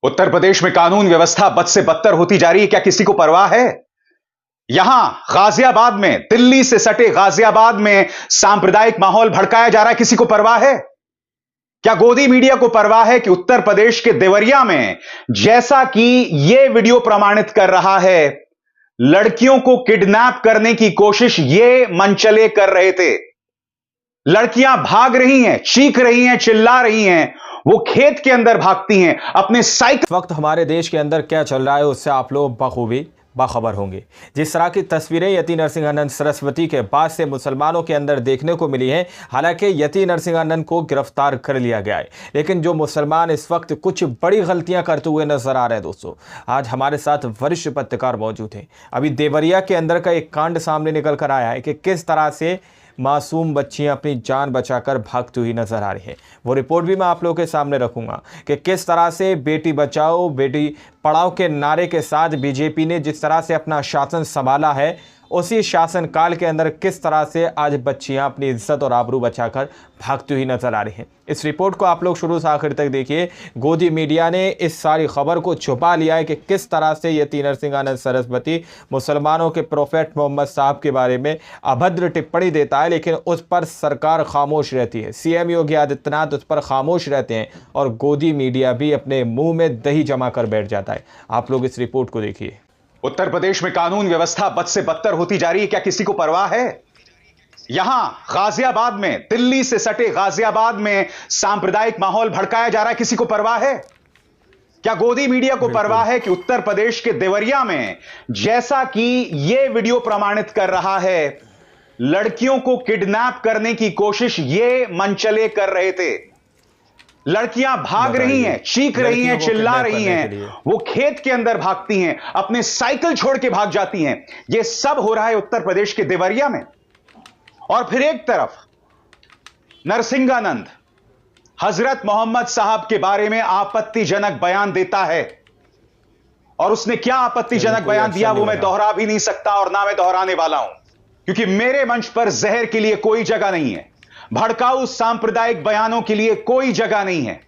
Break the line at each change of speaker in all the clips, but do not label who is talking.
उत्तर प्रदेश में कानून व्यवस्था बद से बदतर होती जा रही है। क्या किसी को परवाह है? यहां गाजियाबाद में, दिल्ली से सटे गाजियाबाद में सांप्रदायिक माहौल भड़काया जा रहा है। किसी को परवाह है? क्या गोदी मीडिया को परवाह है कि उत्तर प्रदेश के देवरिया में, जैसा कि यह वीडियो प्रमाणित कर रहा है, लड़कियों को किडनैप करने की कोशिश ये मनचले कर रहे थे। लड़कियां भाग रही हैं, चीख रही हैं, चिल्ला रही हैं, वो खेत के अंदर भागती हैं अपने साइकिल।
इस वक्त हमारे देश के अंदर क्या चल रहा है उससे आप लोग बखूबी बाखबर होंगे। जिस तरह की तस्वीरें यति नरसिंहानंद सरस्वती के बाद से मुसलमानों के अंदर देखने को मिली हैं, हालांकि यति नरसिंहानंद को गिरफ्तार कर लिया गया है, लेकिन जो मुसलमान इस वक्त कुछ बड़ी गलतियां करते हुए नजर आ रहे हैं। दोस्तों, आज हमारे साथ वरिष्ठ पत्रकार मौजूद हैं। अभी देवरिया के अंदर का एक कांड सामने निकल कर आया है कि किस तरह से मासूम बच्चियां अपनी जान बचाकर भागती हुई नजर आ रही है। वो रिपोर्ट भी मैं आप लोगों के सामने रखूंगा कि किस तरह से बेटी बचाओ बेटी पढ़ाओ के नारे के साथ बीजेपी ने जिस तरह से अपना शासन संभाला है, उसी शासनकाल के अंदर किस तरह से आज बच्चियां अपनी इज्जत और आबरू बचाकर भागती हुई नजर आ रही हैं। इस रिपोर्ट को आप लोग शुरू से आखिर तक देखिए। गोदी मीडिया ने इस सारी खबर को छुपा लिया है कि किस तरह से यति नरसिंहानंद सरस्वती मुसलमानों के प्रोफेट मोहम्मद साहब के बारे में अभद्र टिप्पणी देता है, लेकिन उस पर सरकार खामोश रहती है। सीएम योगी आदित्यनाथ उस पर खामोश रहते हैं और गोदी मीडिया भी अपने मुंह में दही जमा कर बैठ जाता है। आप लोग इस रिपोर्ट को देखिए।
उत्तर प्रदेश में कानून व्यवस्था बद से बदतर होती जा रही है। क्या किसी को परवाह है? यहां गाजियाबाद में, दिल्ली से सटे गाजियाबाद में सांप्रदायिक माहौल भड़काया जा रहा है। किसी को परवाह है? क्या गोदी मीडिया को परवाह है कि उत्तर प्रदेश के देवरिया में, जैसा कि यह वीडियो प्रमाणित कर रहा है, लड़कियों को किडनैप करने की कोशिश ये मनचले कर रहे थे। लड़कियां भाग रही हैं, चीख रही हैं, चिल्ला रही हैं, वो खेत के अंदर भागती हैं, अपने साइकिल छोड़ के भाग जाती हैं। ये सब हो रहा है उत्तर प्रदेश के देवरिया में। और फिर एक तरफ नरसिंहानंद हजरत मोहम्मद साहब के बारे में आपत्तिजनक बयान देता है। और उसने क्या आपत्तिजनक बयान दिया वो मैं दोहरा भी नहीं सकता और ना मैं दोहराने वाला हूं, क्योंकि मेरे मंच पर जहर के लिए कोई जगह नहीं है, भड़काऊ सांप्रदायिक बयानों के लिए कोई जगह नहीं है।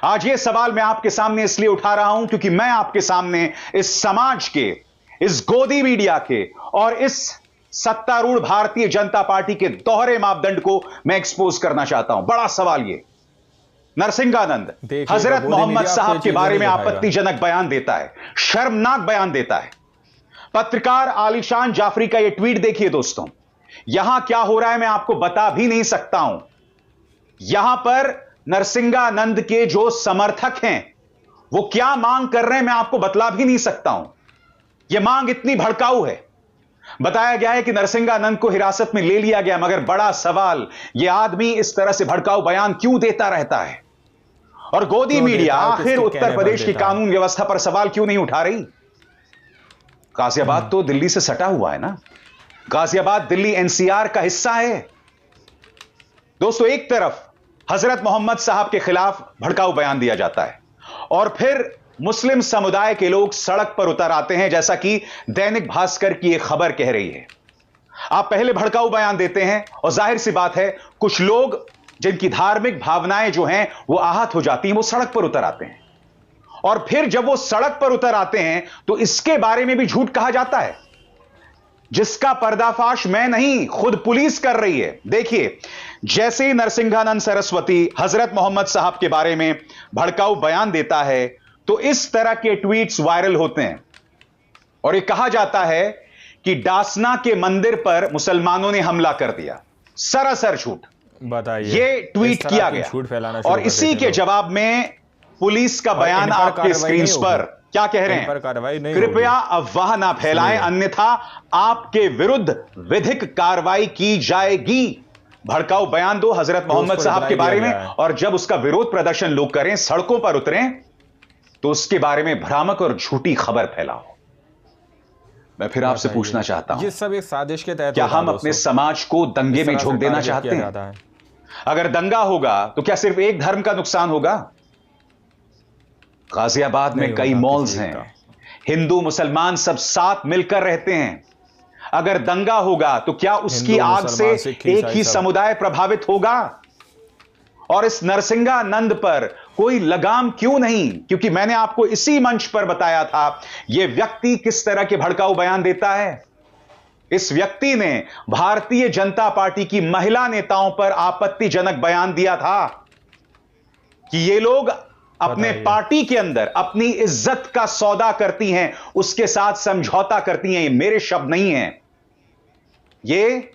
आज यह सवाल मैं आपके सामने इसलिए उठा रहा हूं क्योंकि मैं आपके सामने इस समाज के, इस गोदी मीडिया के और इस सत्तारूढ़ भारतीय जनता पार्टी के दोहरे मापदंड को मैं एक्सपोज करना चाहता हूं। बड़ा सवाल यह, नरसिंहानंद हजरत मोहम्मद साहब के बारे में आपत्तिजनक बयान देता है, शर्मनाक बयान देता है। पत्रकार आलिशान जाफरी का यह ट्वीट देखिए दोस्तों। यहां क्या हो रहा है मैं आपको बता भी नहीं सकता हूं। यहां पर नरसिंहानंद के जो समर्थक हैं वो क्या मांग कर रहे हैं मैं आपको बतला भी नहीं सकता हूं। यह मांग इतनी भड़काऊ है। बताया गया है कि नरसिंहानंद को हिरासत में ले लिया गया, मगर बड़ा सवाल, यह आदमी इस तरह से भड़काऊ बयान क्यों देता रहता है? और गोदी मीडिया आखिर उत्तर प्रदेश की कानून व्यवस्था पर सवाल क्यों नहीं उठा रही? गाजियाबाद तो दिल्ली से सटा हुआ है ना। गाजियाबाद दिल्ली एनसीआर का हिस्सा है। दोस्तों, एक तरफ हजरत मोहम्मद साहब के खिलाफ भड़काऊ बयान दिया जाता है और फिर मुस्लिम समुदाय के लोग सड़क पर उतर आते हैं, जैसा कि दैनिक भास्कर की एक खबर कह रही है। आप पहले भड़काऊ बयान देते हैं और जाहिर सी बात है कुछ लोग जिनकी धार्मिक भावनाएं जो हैं वो आहत हो जाती हैं, वो सड़क पर उतर आते हैं। और फिर जब वो सड़क पर उतर आते हैं तो इसके बारे में भी झूठ कहा जाता है, जिसका पर्दाफाश मैं नहीं, खुद पुलिस कर रही है। देखिए, जैसे ही नरसिंहानंद सरस्वती हजरत मोहम्मद साहब के बारे में भड़काऊ बयान देता है तो इस तरह के ट्वीट्स वायरल होते हैं और यह कहा जाता है कि डासना के मंदिर पर मुसलमानों ने हमला कर दिया। सरासर झूठ।
बताइए,
यह ट्वीट किया गया और इसी के जवाब में पुलिस का बयान आपके स्क्रीन पर क्या कह रहे हैं? कृपया अफवाह ना फैलाएं, अन्यथा आपके विरुद्ध विधिक कार्रवाई की जाएगी। भड़काऊ बयान दो हजरत मोहम्मद साहब के बारे में और जब उसका विरोध प्रदर्शन लोग करें, सड़कों पर उतरें, तो उसके बारे में भ्रामक और झूठी खबर फैलाओ। मैं फिर आपसे पूछना चाहता हूं,
ये सब एक साजिश के तहत
क्या हम अपने समाज को दंगे में झोंक देना चाहते हैं? अगर दंगा होगा तो क्या सिर्फ एक धर्म का नुकसान होगा? गाजियाबाद में कई मॉल्स हैं, हिंदू मुसलमान सब साथ मिलकर रहते हैं। अगर दंगा होगा तो क्या उसकी आग से एक ही समुदाय प्रभावित होगा? और इस नरसिंहानंद पर कोई लगाम क्यों नहीं? क्योंकि मैंने आपको इसी मंच पर बताया था यह व्यक्ति किस तरह के भड़काऊ बयान देता है। इस व्यक्ति ने भारतीय जनता पार्टी की महिला नेताओं पर आपत्तिजनक बयान दिया था कि ये लोग अपने पार्टी के अंदर अपनी इज्जत का सौदा करती हैं, उसके साथ समझौता करती हैं। ये मेरे शब्द नहीं हैं, ये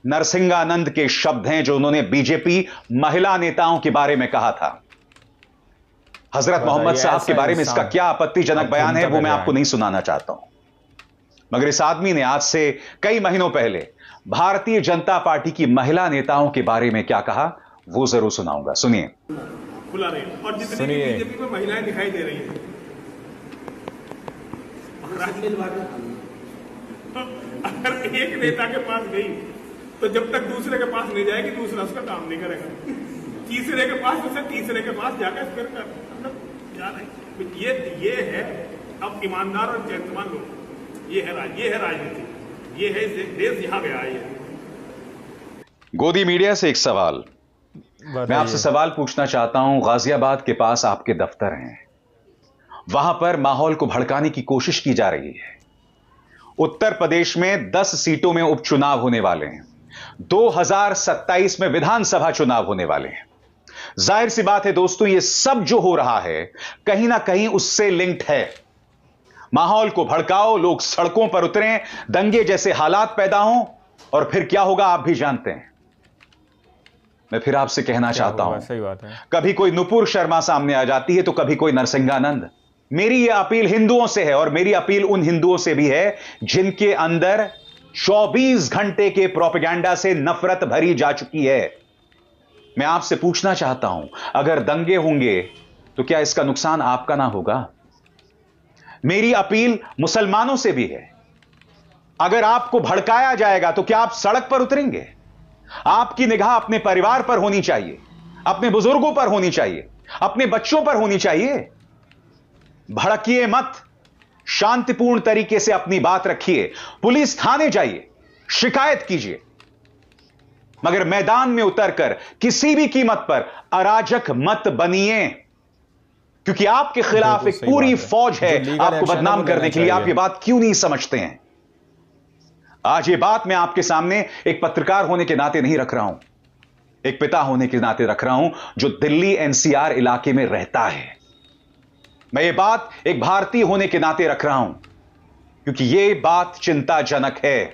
नरसिंहानंद के शब्द हैं जो उन्होंने बीजेपी महिला नेताओं के बारे में कहा था। हजरत मोहम्मद साहब के बारे में इसका क्या आपत्तिजनक बयान है वो मैं आपको नहीं सुनाना चाहता हूं, मगर इस आदमी ने आज से कई महीनों पहले भारतीय जनता पार्टी की महिला नेताओं के बारे में क्या कहा वो जरूर सुनाऊंगा। सुनिए।
खुला रही और जितनी भी बीजेपी में महिलाएं दिखाई दे रही हैं, अगर एक नेता के पास गई तो जब तक दूसरे के पास नहीं जाएगी दूसरा उसका काम नहीं करेगा, तीसरे के पास उसे तीसरे के पास जाकर फिर जा रहे। ये है अब ईमानदार और चरित्रवान लोग, ये है राजनीति, ये है देश यहाँ गया है।
गोदी मीडिया से एक सवाल, मैं आपसे सवाल पूछना चाहता हूं। गाजियाबाद के पास आपके दफ्तर हैं, वहां पर माहौल को भड़काने की कोशिश की जा रही है। उत्तर प्रदेश में 10 सीटों में उपचुनाव होने वाले हैं, 2027 में विधानसभा चुनाव होने वाले हैं। जाहिर सी बात है दोस्तों, यह सब जो हो रहा है कहीं ना कहीं उससे लिंक्ड है। माहौल को भड़काओ, लोग सड़कों पर उतरें, दंगे जैसे हालात पैदा हों और फिर क्या होगा आप भी जानते हैं। मैं फिर आपसे कहना चाहता हूं,
सही बात है,
कभी कोई नुपुर शर्मा सामने आ जाती है तो कभी कोई नरसिंहानंद। मेरी यह अपील हिंदुओं से है और मेरी अपील उन हिंदुओं से भी है जिनके अंदर 24 घंटे के प्रोपेगेंडा से नफरत भरी जा चुकी है। मैं आपसे पूछना चाहता हूं, अगर दंगे होंगे तो क्या इसका नुकसान आपका ना होगा? मेरी अपील मुसलमानों से भी है, अगर आपको भड़काया जाएगा तो क्या आप सड़क पर उतरेंगे? आपकी निगाह अपने परिवार पर होनी चाहिए, अपने बुजुर्गों पर होनी चाहिए, अपने बच्चों पर होनी चाहिए। भड़किए मत, शांतिपूर्ण तरीके से अपनी बात रखिए, पुलिस थाने जाइए, शिकायत कीजिए, मगर मैदान में उतरकर किसी भी कीमत पर अराजक मत बनिए, क्योंकि आपके खिलाफ एक पूरी फौज है आपको बदनाम करने के लिए। आप ये बात क्यों नहीं समझते हैं? आज ये बात मैं आपके सामने एक पत्रकार होने के नाते नहीं रख रहा हूं, एक पिता होने के नाते रख रहा हूं जो दिल्ली एनसीआर इलाके में रहता है। मैं ये बात एक भारतीय होने के नाते रख रहा हूं क्योंकि ये बात चिंताजनक है,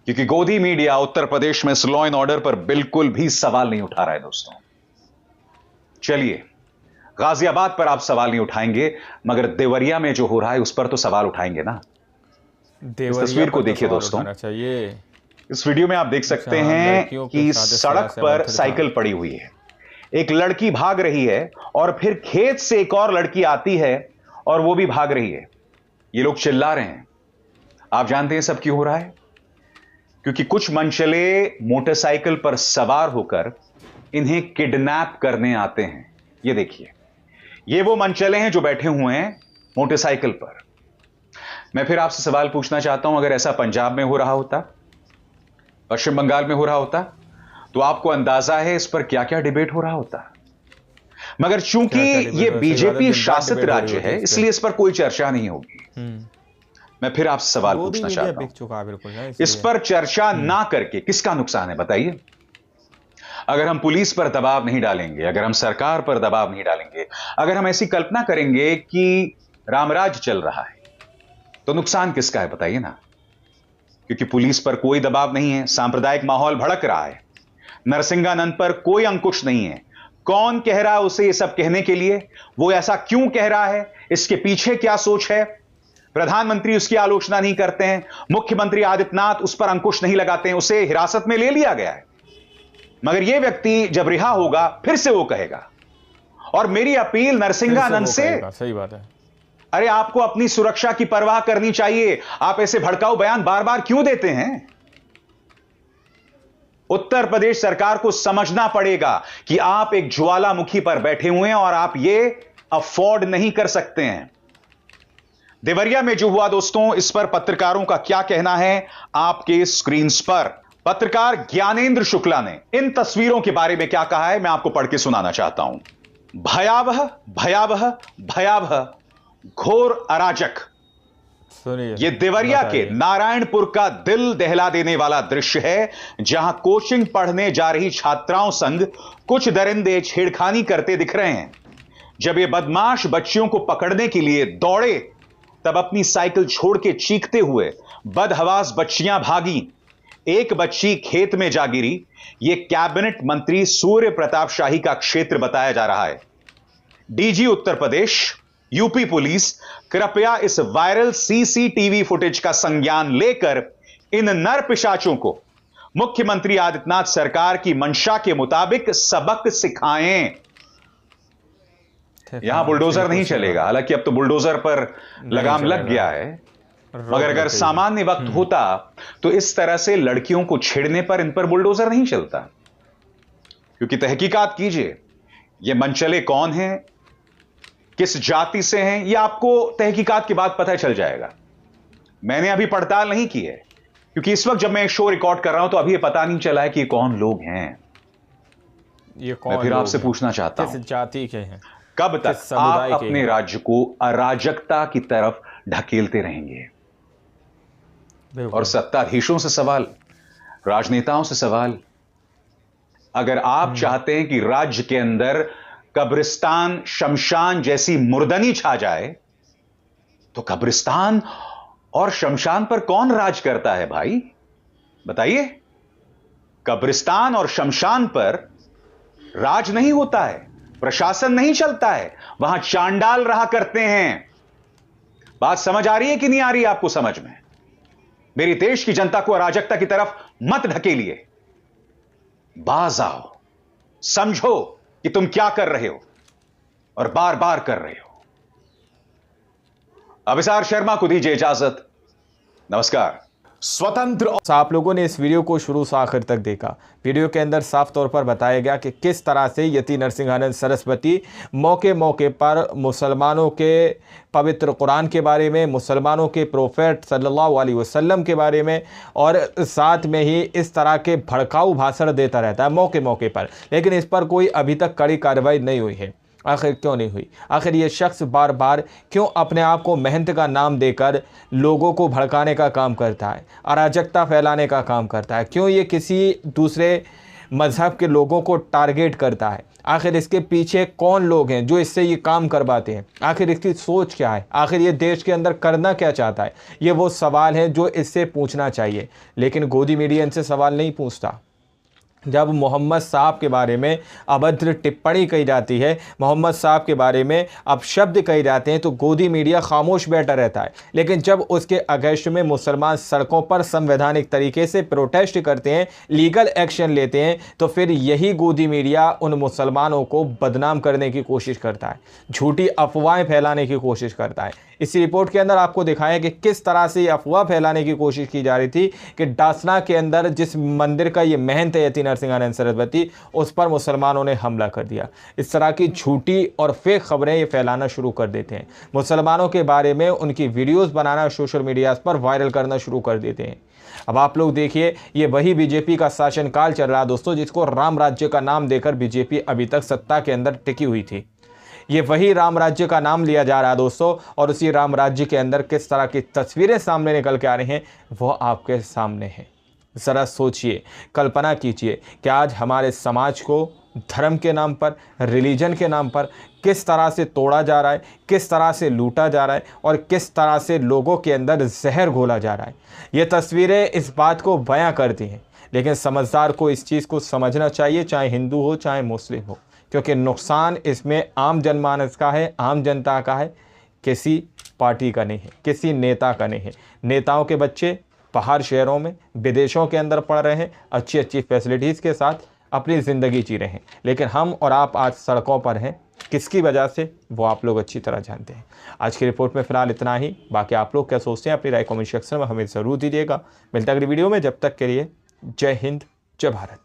क्योंकि गोदी मीडिया उत्तर प्रदेश में इस लॉ एंड ऑर्डर पर बिल्कुल भी सवाल नहीं उठा रहा है। दोस्तों चलिए, गाजियाबाद पर आप सवाल नहीं उठाएंगे, मगर देवरिया में जो हो रहा है उस पर तो सवाल उठाएंगे ना। इस तस्वीर को देखिए दोस्तों, इस वीडियो में आप देख सकते हैं कि सड़क पर साइकिल पड़ी हुई है, एक लड़की भाग रही है और फिर खेत से एक और लड़की आती है और वो भी भाग रही है। ये लोग चिल्ला रहे हैं। आप जानते हैं सब क्यों हो रहा है? क्योंकि कुछ मनचले मोटरसाइकिल पर सवार होकर इन्हें किडनैप करने आते हैं। ये देखिए, ये वो मनचले हैं जो बैठे हुए हैं मोटरसाइकिल पर। मैं फिर आपसे सवाल पूछना चाहता हूं, अगर ऐसा पंजाब में हो रहा होता, पश्चिम बंगाल में हो रहा होता, तो आपको अंदाजा है इस पर क्या क्या डिबेट हो रहा होता। मगर चूंकि ये बीजेपी शासित राज्य है इसलिए इस पर कोई चर्चा नहीं होगी। मैं फिर आपसे सवाल पूछना चाहता हूं, इस पर चर्चा ना करके किसका नुकसान है बताइए? अगर हम पुलिस पर दबाव नहीं डालेंगे, अगर हम सरकार पर दबाव नहीं डालेंगे, अगर हम ऐसी कल्पना करेंगे कि रामराज चल रहा है, तो नुकसान किसका है बताइए ना? क्योंकि पुलिस पर कोई दबाव नहीं है, सांप्रदायिक माहौल भड़क रहा है, नरसिंहानंद पर कोई अंकुश नहीं है। कौन कह रहा है उसे ये सब कहने के लिए? वो ऐसा क्यों कह रहा है? इसके पीछे क्या सोच है? प्रधानमंत्री उसकी आलोचना नहीं करते हैं, मुख्यमंत्री आदित्यनाथ उस पर अंकुश नहीं लगाते हैं, उसे हिरासत में ले लिया गया है। मगर यह व्यक्ति जब रिहा होगा फिर से वो कहेगा। और मेरी अपील नरसिंहानंद से,
सही बात है,
अरे आपको अपनी सुरक्षा की परवाह करनी चाहिए। आप ऐसे भड़काऊ बयान बार बार क्यों देते हैं? उत्तर प्रदेश सरकार को समझना पड़ेगा कि आप एक ज्वालामुखी पर बैठे हुए हैं और आप ये अफोर्ड नहीं कर सकते हैं। देवरिया में जो हुआ दोस्तों, इस पर पत्रकारों का क्या कहना है आपके स्क्रीन पर पत्रकार ज्ञानेंद्र शुक्ला ने इन तस्वीरों के बारे में क्या कहा है, मैं आपको पढ़ के सुनाना चाहता हूं। भयावह भयावह भयावह घोर अराजक।
सुनिए,
यह देवरिया के नारायणपुर का दिल दहला देने वाला दृश्य है, जहां कोचिंग पढ़ने जा रही छात्राओं संग कुछ दरिंदे छेड़खानी करते दिख रहे हैं। जब ये बदमाश बच्चियों को पकड़ने के लिए दौड़े, तब अपनी साइकिल छोड़ के चीखते हुए बदहवास बच्चियां भागी। एक बच्ची खेत में जा गिरी। यह कैबिनेट मंत्री सूर्य प्रताप शाही का क्षेत्र बताया जा रहा है। DG Uttar Pradesh, UP police, कृपया इस वायरल सीसीटीवी फुटेज का संज्ञान लेकर इन नर पिशाचों को मुख्यमंत्री आदित्यनाथ सरकार की मंशा के मुताबिक सबक सिखाएं। यहां बुलडोजर नहीं चलेगा, हालांकि अब तो बुलडोजर पर लगाम लग गया है, मगर अगर सामान्य वक्त होता तो इस तरह से लड़कियों को छेड़ने पर इन पर बुलडोजर नहीं चलता। क्योंकि तहकीकात कीजिए, ये मनचले कौन हैं, किस जाति से हैं, यह आपको तहकीकात के बाद पता चल जाएगा। मैंने अभी पड़ताल नहीं की है, क्योंकि इस वक्त जब मैं एक शो रिकॉर्ड कर रहा हूं तो अभी ये पता नहीं चला है कि ये कौन लोग हैं।
ये कौन?
मैं फिर आपसे पूछना चाहता हूं,
किस जाति के हैं?
कब तक आप अपने राज्य को अराजकता की तरफ ढकेलते रहेंगे? और सत्ताधीशों से सवाल, राजनेताओं से सवाल, अगर आप चाहते हैं कि राज्य के अंदर कब्रिस्तान शमशान जैसी मुर्दनी छा जाए, तो कब्रिस्तान और शमशान पर कौन राज करता है भाई? बताइए। कब्रिस्तान और शमशान पर राज नहीं होता है, प्रशासन नहीं चलता है, वहां चांडाल रहा करते हैं। बात समझ आ रही है कि नहीं आ रही आपको समझ में? मेरी देश की जनता को अराजकता की तरफ मत ढकेलिए। बाज आओ, समझो कि तुम क्या कर रहे हो और बार बार कर रहे हो। अभिसार शर्मा को दीजिए इजाजत। नमस्कार।
स्वतंत्र।
आप लोगों ने इस वीडियो को शुरू से आखिर तक देखा। वीडियो के अंदर साफ तौर पर बताया गया कि किस तरह से यति नरसिंहानंद सरस्वती मौके मौके पर मुसलमानों के पवित्र कुरान के बारे में, मुसलमानों के प्रोफेट सल्लल्लाहु अलैहि वसल्लम के बारे में और साथ में ही इस तरह के भड़काऊ भाषण देता रहता है मौके मौके पर, लेकिन इस पर कोई अभी तक कड़ी कार्रवाई नहीं हुई है। आखिर क्यों नहीं हुई? आखिर ये शख्स बार बार क्यों अपने आप को मेहनत का नाम देकर लोगों को भड़काने का काम करता है, अराजकता फैलाने का काम करता है? क्यों ये किसी दूसरे मज़हब के लोगों को टारगेट करता है? आखिर इसके पीछे कौन लोग हैं जो इससे ये काम करवाते हैं? आखिर इसकी सोच क्या है? आखिर ये देश के अंदर करना क्या चाहता है? ये वो सवाल हैं जो इससे पूछना चाहिए, लेकिन गोदी मीडिया इनसे सवाल नहीं पूछता। जब मोहम्मद साहब के बारे में अभद्र टिप्पणी कही जाती है, मोहम्मद साहब के बारे में अपशब्द कहे जाते हैं, तो गोदी मीडिया खामोश बैठा रहता है। लेकिन जब उसके अगेंस्ट में मुसलमान सड़कों पर संवैधानिक तरीके से प्रोटेस्ट करते हैं, लीगल एक्शन लेते हैं, तो फिर यही गोदी मीडिया उन मुसलमानों को बदनाम करने की कोशिश करता है, झूठी अफवाहें फैलाने की कोशिश करता है। इस रिपोर्ट के अंदर आपको दिखाया कि किस तरह से ये अफवाह फैलाने की कोशिश की जा रही थी कि डासना के अंदर जिस मंदिर का ये महंत है यति नरसिंहानंद सरस्वती, उस पर मुसलमानों ने हमला कर दिया। इस तरह की झूठी और फेक खबरें ये फैलाना शुरू कर देते हैं। मुसलमानों के बारे में उनकी वीडियोस बनाना सोशल मीडिया पर वायरल करना शुरू कर देते हैं। अब आप लोग देखिए, ये वही बीजेपी का शासनकाल चल रहा है दोस्तों, जिसको राम राज्य का नाम देकर बीजेपी अभी तक सत्ता के अंदर टिकी हुई थी। ये वही राम राज्य का नाम लिया जा रहा है दोस्तों, और उसी राम राज्य के अंदर किस तरह की तस्वीरें सामने निकल के आ रही हैं वो आपके सामने हैं। ज़रा सोचिए, कल्पना कीजिए कि आज हमारे समाज को धर्म के नाम पर, रिलीजन के नाम पर किस तरह से तोड़ा जा रहा है, किस तरह से लूटा जा रहा है और किस तरह से लोगों के अंदर जहर घोला जा रहा है। ये तस्वीरें इस बात को बयां करती हैं, लेकिन समझदार को इस चीज़ को समझना चाहिए, चाहे हिंदू हो चाहे मुस्लिम हो, क्योंकि नुकसान इसमें आम जनमानस का है, आम जनता का है, किसी पार्टी का नहीं है, किसी नेता का नहीं है। नेताओं के बच्चे बाहर शहरों में, विदेशों के अंदर पढ़ रहे हैं, अच्छी अच्छी फैसिलिटीज़ के साथ अपनी ज़िंदगी जी रहे हैं, लेकिन हम और आप आज सड़कों पर हैं। किसकी वजह से, वो आप लोग अच्छी तरह जानते हैं। आज की रिपोर्ट में फ़िलहाल इतना ही। बाकी आप लोग क्या सोचते हैं, अपनी राय कमेंट सेक्शन में हमें ज़रूर दीजिएगा। मिलता है अगली वीडियो में, जब तक के लिए जय हिंद, जय भारत।